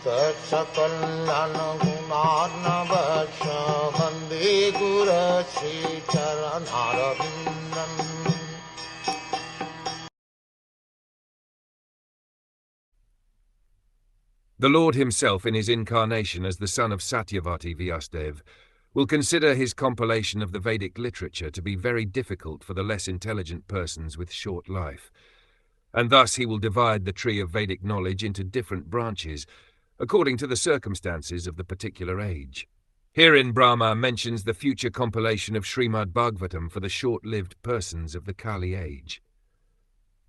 Sakal Gunar Vande Guru Sri Charanarabindam. The Lord himself, in his incarnation as the son of Satyavati Vyasadeva, will consider his compilation of the Vedic literature to be very difficult for the less intelligent persons with short life, and thus he will divide the tree of Vedic knowledge into different branches, according to the circumstances of the particular age. Herein Brahma mentions the future compilation of Srimad Bhagwatam for the short-lived persons of the Kali age.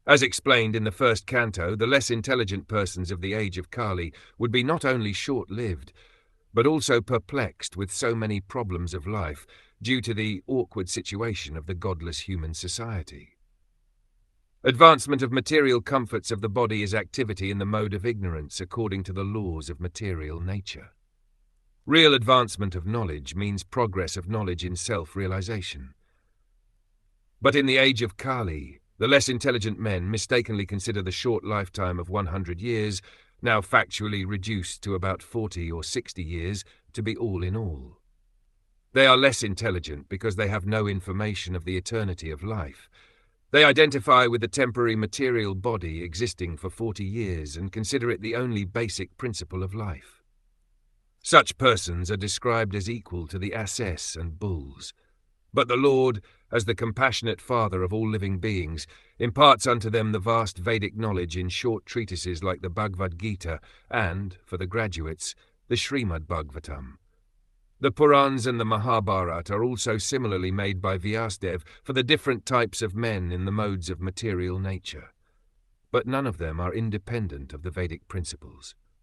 As explained in the first canto, the less intelligent persons of the age of Kali would be not only short-lived, but also perplexed with so many problems of life due to the awkward situation of the godless human society. Advancement of material comforts of the body is activity in the mode of ignorance according to the laws of material nature. Real advancement of knowledge means progress of knowledge in self-realization. But in the age of Kali, the less intelligent men mistakenly consider the short lifetime of 100 years, now factually reduced to about 40 or 60 years, to be all in all. They are less intelligent because they have no information of the eternity of life. They identify with the temporary material body existing for 40 years and consider it the only basic principle of life. Such persons are described as equal to the asses and bulls. But the Lord, as the compassionate Father of all living beings, imparts unto them the vast Vedic knowledge in short treatises like the Bhagavad Gita and, for the graduates, the Srimad Bhagwatam. The Purans and the Mahabharata are also similarly made by Vyasadeva for the different types of men in the modes of material nature. But none of them are independent of the Vedic principles.